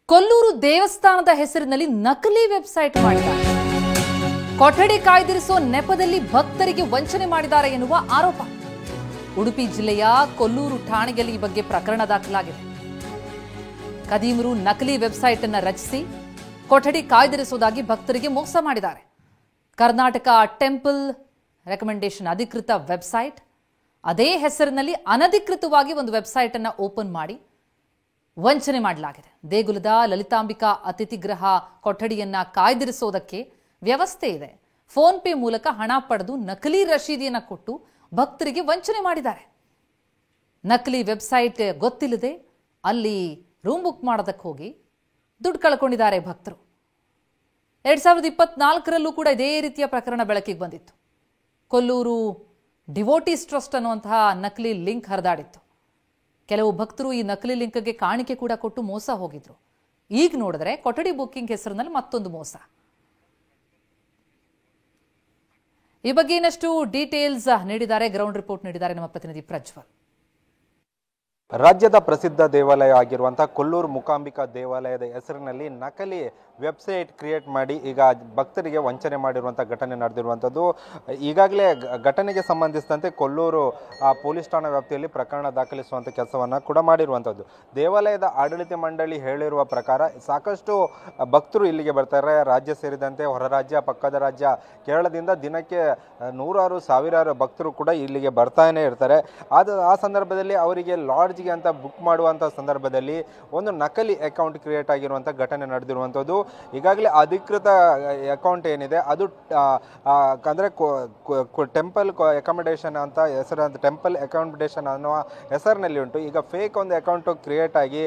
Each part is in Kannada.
ಕೊಲ್ಲೂರು ದೇವಸ್ಥಾನದ ಹೆಸರಿನಲ್ಲಿ ನಕಲಿ ವೆಬ್ಸೈಟ್ ಮಾಡಿದ್ದಾರೆ. ಕೊಠಡಿ ಕಾಯ್ದಿರಿಸೋ ನೆಪದಲ್ಲಿ ಭಕ್ತರಿಗೆ ವಂಚನೆ ಮಾಡಿದ್ದಾರೆ ಎನ್ನುವ ಆರೋಪ. ಉಡುಪಿ ಜಿಲ್ಲೆಯ ಕೊಲ್ಲೂರು ಠಾಣೆಯಲ್ಲಿ ಈ ಬಗ್ಗೆ ಪ್ರಕರಣ ದಾಖಲಾಗಿದೆ. ಕದೀಮರು ನಕಲಿ ವೆಬ್ಸೈಟ್ ಅನ್ನು ರಚಿಸಿ ಕೊಠಡಿ ಕಾಯ್ದಿರಿಸುವುದಾಗಿ ಭಕ್ತರಿಗೆ ಮೋಸ ಮಾಡಿದ್ದಾರೆ. ಕರ್ನಾಟಕ ಟೆಂಪಲ್ ರೆಕಮೆಂಡೇಶನ್ ಅಧಿಕೃತ ವೆಬ್ಸೈಟ್, ಅದೇ ಹೆಸರಿನಲ್ಲಿ ಅನಧಿಕೃತವಾಗಿ ಒಂದು ವೆಬ್ಸೈಟ್ ಅನ್ನು ಓಪನ್ ಮಾಡಿ ವಂಚನೆ ಮಾಡಲಾಗಿದೆ. ದೇಗುಲದ ಲಲಿತಾಂಬಿಕಾ ಅತಿಥಿಗೃಹ ಕೊಠಡಿಯನ್ನ ಕಾಯ್ದಿರಿಸೋದಕ್ಕೆ ವ್ಯವಸ್ಥೆ ಇದೆ. ಫೋನ್ ಪೇ ಮೂಲಕ ಹಣ ಪಡೆದು ನಕಲಿ ರಶೀದಿಯನ್ನು ಕೊಟ್ಟು ಭಕ್ತರಿಗೆ ವಂಚನೆ ಮಾಡಿದ್ದಾರೆ. ನಕಲಿ ವೆಬ್ಸೈಟ್ ಗೊತ್ತಿಲ್ಲದೆ ಅಲ್ಲಿ ರೂಮ್ ಬುಕ್ ಮಾಡೋದಕ್ಕೆ ಹೋಗಿ ದುಡ್ಡು ಕಳ್ಕೊಂಡಿದ್ದಾರೆ ಭಕ್ತರು. 2024ರಲ್ಲೂ ಕೂಡ ಇದೇ ರೀತಿಯ ಪ್ರಕರಣ ಬೆಳಕಿಗೆ ಬಂದಿತ್ತು. ಕೊಲ್ಲೂರು ಡಿವೋಟೀಸ್ ಟ್ರಸ್ಟ್ ಅನ್ನುವಂತಹ ನಕಲಿ ಲಿಂಕ್ ಹರಿದಾಡಿತ್ತು. ಕೆಲವು ಭಕ್ತರು ಈ ನಕಲಿ ಲಿಂಕ್ಗೆ ಕಾಣಿಕೆ ಕೂಡ ಕೊಟ್ಟು ಮೋಸ ಹೋಗಿದ್ರು. ಈಗ ನೋಡಿದ್ರೆ ಕೊಠಡಿ ಬುಕ್ಕಿಂಗ್ ಹೆಸರಿನಲ್ಲಿ ಮತ್ತೊಂದು ಮೋಸ. ಈ ಬಗ್ಗೆ ಇನ್ನಷ್ಟು ಡೀಟೇಲ್ಸ್ ನೀಡಿದ್ದಾರೆ, ಗ್ರೌಂಡ್ ರಿಪೋರ್ಟ್ ನೀಡಿದ್ದಾರೆ ನಮ್ಮ ಪ್ರತಿನಿಧಿ ಪ್ರಜ್ವಲ್. ರಾಜ್ಯದ ಪ್ರಸಿದ್ಧ ದೇವಾಲಯ ಆಗಿರುವಂತಹ ಕೊಲ್ಲೂರು ಮೂಕಾಂಬಿಕಾ ದೇವಾಲಯದ ಹೆಸರಿನಲ್ಲಿ ನಕಲಿ ವೆಬ್ಸೈಟ್ ಕ್ರಿಯೇಟ್ ಮಾಡಿ ಈಗ ಭಕ್ತರಿಗೆ ವಂಚನೆ ಮಾಡಿರುವಂಥ ಘಟನೆ ನಡೆದಿರುವಂಥದ್ದು. ಈಗಾಗಲೇ ಘಟನೆಗೆ ಸಂಬಂಧಿಸಿದಂತೆ ಕೊಲ್ಲೂರು ಪೊಲೀಸ್ ಠಾಣಾ ವ್ಯಾಪ್ತಿಯಲ್ಲಿ ಪ್ರಕರಣ ದಾಖಲಿಸುವಂಥ ಕೆಲಸವನ್ನು ಕೂಡ ಮಾಡಿರುವಂಥದ್ದು. ದೇವಾಲಯದ ಆಡಳಿತ ಮಂಡಳಿ ಹೇಳಿರುವ ಪ್ರಕಾರ ಸಾಕಷ್ಟು ಭಕ್ತರು ಇಲ್ಲಿಗೆ ಬರ್ತಾರೆ. ರಾಜ್ಯ ಸೇರಿದಂತೆ ಹೊರ ರಾಜ್ಯ, ಪಕ್ಕದ ರಾಜ್ಯ ಕೇರಳದಿಂದ ದಿನಕ್ಕೆ ನೂರಾರು ಸಾವಿರಾರು ಭಕ್ತರು ಕೂಡ ಇಲ್ಲಿಗೆ ಬರ್ತಾನೆ ಇರ್ತಾರೆ. ಆ ಸಂದರ್ಭದಲ್ಲಿ ಅವರಿಗೆ ಲಾಡ್ಜ್ಗೆ ಅಂತ ಬುಕ್ ಮಾಡುವಂಥ ಸಂದರ್ಭದಲ್ಲಿ ಒಂದು ನಕಲಿ ಅಕೌಂಟ್ ಕ್ರಿಯೇಟ್ ಆಗಿರುವಂಥ ಘಟನೆ ನಡೆದಿರುವಂಥದ್ದು. ಈಗಾಗಲೇ ಅಧಿಕೃತ ಅಕೌಂಟ್ ಏನಿದೆ ಅದು ಅಂದರೆ ಟೆಂಪಲ್ ಅಕಾಮಿಡೇಷನ್ ಅಂತ ಹೆಸರು, ಟೆಂಪಲ್ ಅಕಾಮಿಡೇಷನ್ ಅನ್ನುವ ಹೆಸರಿನಲ್ಲಿ ಉಂಟು. ಈಗ ಫೇಕ್ ಒಂದು ಅಕೌಂಟ್ ಕ್ರಿಯೇಟ್ ಆಗಿ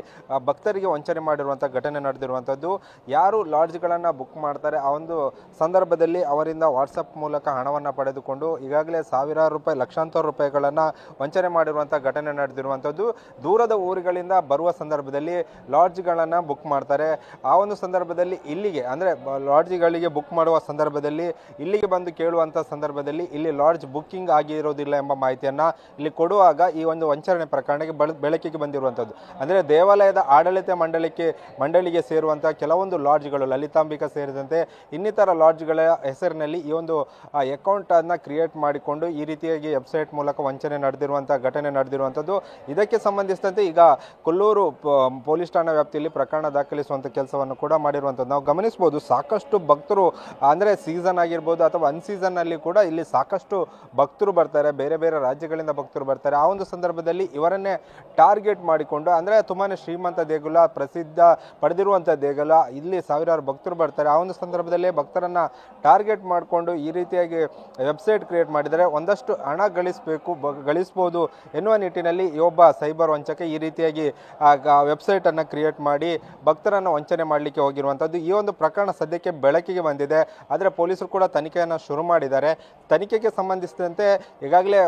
ಭಕ್ತರಿಗೆ ವಂಚನೆ ಮಾಡಿರುವಂಥ ಘಟನೆ ನಡೆದಿರುವಂಥದ್ದು. ಯಾರು ಲಾಡ್ಜ್ಗಳನ್ನು ಬುಕ್ ಮಾಡ್ತಾರೆ ಆ ಒಂದು ಸಂದರ್ಭದಲ್ಲಿ ಅವರಿಂದ ವಾಟ್ಸಪ್ ಮೂಲಕ ಹಣವನ್ನು ಪಡೆದುಕೊಂಡು ಈಗಾಗಲೇ ಸಾವಿರಾರು ರೂಪಾಯಿ, ಲಕ್ಷಾಂತರ ರೂಪಾಯಿಗಳನ್ನು ವಂಚನೆ ಮಾಡಿರುವಂಥ ಘಟನೆ ನಡೆದಿರುವಂಥದ್ದು. ದೂರದ ಊರುಗಳಿಂದ ಬರುವ ಸಂದರ್ಭದಲ್ಲಿ ಲಾಡ್ಜ್ಗಳನ್ನು ಬುಕ್ ಮಾಡ್ತಾರೆ. ಆ ಒಂದು ಸಂದರ್ಭದಲ್ಲಿ ಇಲ್ಲಿಗೆ ಅಂದರೆ ಲಾಡ್ಜ್ಗಳಿಗೆ ಬುಕ್ ಮಾಡುವ ಸಂದರ್ಭದಲ್ಲಿ ಇಲ್ಲಿಗೆ ಬಂದು ಕೇಳುವಂಥ ಸಂದರ್ಭದಲ್ಲಿ ಇಲ್ಲಿ ಲಾಡ್ಜ್ ಬುಕ್ಕಿಂಗ್ ಆಗಿರೋದಿಲ್ಲ ಎಂಬ ಮಾಹಿತಿಯನ್ನು ಇಲ್ಲಿ ಕೊಡುವಾಗ ಈ ಒಂದು ವಂಚನೆ ಪ್ರಕರಣಕ್ಕೆ ಬೆಳಕಿಗೆ ಬಂದಿರುವಂಥದ್ದು. ಅಂದರೆ ದೇವಾಲಯದ ಆಡಳಿತ ಮಂಡಳಿಗೆ ಸೇರುವಂಥ ಕೆಲವೊಂದು ಲಾಡ್ಜ್ಗಳು, ಲಲಿತಾಂಬಿಕಾ ಸೇರಿದಂತೆ ಇನ್ನಿತರ ಲಾಡ್ಜ್ಗಳ ಹೆಸರಿನಲ್ಲಿ ಈ ಒಂದು ಅಕೌಂಟನ್ನು ಕ್ರಿಯೇಟ್ ಮಾಡಿಕೊಂಡು ಈ ರೀತಿಯಾಗಿ ವೆಬ್ಸೈಟ್ ಮೂಲಕ ವಂಚನೆ ನಡೆದಿರುವಂಥ ಘಟನೆ ನಡೆದಿರುವಂಥದ್ದು. ಇದಕ್ಕೆ ಸಂಬಂಧಿಸಿದಂತೆ ಈಗ ಕೊಲ್ಲೂರು ಪೊಲೀಸ್ ಠಾಣಾ ವ್ಯಾಪ್ತಿಯಲ್ಲಿ ಪ್ರಕರಣ ದಾಖಲಿಸುವಂಥ ಕೆಲಸವನ್ನು ಕೂಡ ಮಾಡಿರುವಂಥದ್ದು ನಾವು ಗಮನಿಸಬಹುದು. ಸಾಕಷ್ಟು ಭಕ್ತರು ಅಂದರೆ ಸೀಸನ್ ಆಗಿರ್ಬೋದು ಅಥವಾ ಅನ್ಸೀಸನ್ನಲ್ಲಿ ಕೂಡ ಇಲ್ಲಿ ಸಾಕಷ್ಟು ಭಕ್ತರು ಬರ್ತಾರೆ, ಬೇರೆ ಬೇರೆ ರಾಜ್ಯಗಳಿಂದ ಭಕ್ತರು ಬರ್ತಾರೆ. ಆ ಒಂದು ಸಂದರ್ಭದಲ್ಲಿ ಇವರನ್ನೇ ಟಾರ್ಗೆಟ್ ಮಾಡಿಕೊಂಡು, ಅಂದರೆ ತುಂಬಾ ಶ್ರೀಮಂತ ದೇಗುಲ, ಪ್ರಸಿದ್ಧ ಪಡೆದಿರುವಂಥ ದೇಗುಲ, ಇಲ್ಲಿ ಸಾವಿರಾರು ಭಕ್ತರು ಬರ್ತಾರೆ. ಆ ಒಂದು ಸಂದರ್ಭದಲ್ಲಿ ಭಕ್ತರನ್ನು ಟಾರ್ಗೆಟ್ ಮಾಡಿಕೊಂಡು ಈ ರೀತಿಯಾಗಿ ವೆಬ್ಸೈಟ್ ಕ್ರಿಯೇಟ್ ಮಾಡಿದರೆ ಒಂದಷ್ಟು ಹಣ ಗಳಿಸ್ಬೋದು ಎನ್ನುವ ನಿಟ್ಟಿನಲ್ಲಿ ಒಬ್ಬ ಸೈಬರ್ ವಂಚಕ ಈ ರೀತಿಯಾಗಿ ವೆಬ್ಸೈಟನ್ನು ಕ್ರಿಯೇಟ್ ಮಾಡಿ ಭಕ್ತರನ್ನು ವಂಚನೆ ಮಾಡಲಿಕ್ಕೆ ಹೋಗಿರುವಂಥದ್ದು. ಈ ಒಂದು ಪ್ರಕರಣ ಸದ್ಯಕ್ಕೆ ಬೆಳಕಿಗೆ ಬಂದಿದೆ. ಆದರೆ ಪೊಲೀಸರು ಕೂಡ ತನಿಖೆಯನ್ನು ಶುರು ಮಾಡಿದ್ದಾರೆ. ತನಿಖೆಗೆ ಸಂಬಂಧಿಸಿದಂತೆ ಈಗಾಗಲೇ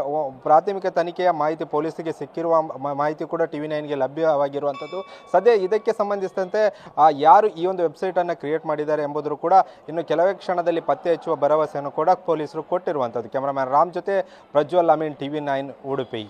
ಪ್ರಾಥಮಿಕ ತನಿಖೆಯ ಮಾಹಿತಿ ಪೊಲೀಸರಿಗೆ ಸಿಕ್ಕಿರುವ ಮಾಹಿತಿ ಕೂಡ TV9ಗೆ ಲಭ್ಯವಾಗಿರುವಂಥದ್ದು. ಸದ್ಯ ಇದಕ್ಕೆ ಸಂಬಂಧಿಸಿದಂತೆ ಯಾರು ಈ ಒಂದು ವೆಬ್ಸೈಟನ್ನು ಕ್ರಿಯೇಟ್ ಮಾಡಿದ್ದಾರೆ ಎಂಬುದನ್ನು ಕೂಡ ಇನ್ನು ಕೆಲವೇ ಕ್ಷಣದಲ್ಲಿ ಪತ್ತೆ ಹಚ್ಚುವ ಭರವಸೆಯನ್ನು ಕೂಡ ಪೊಲೀಸರು ಕೊಟ್ಟಿರುವಂಥದ್ದು. ಕ್ಯಾಮರಾಮ್ಯಾನ್ ರಾಮ್ ಜೊತೆ ಪ್ರಜ್ವಲ್, ಅಮೀನ್, TV9 ಉಡುಪಿ.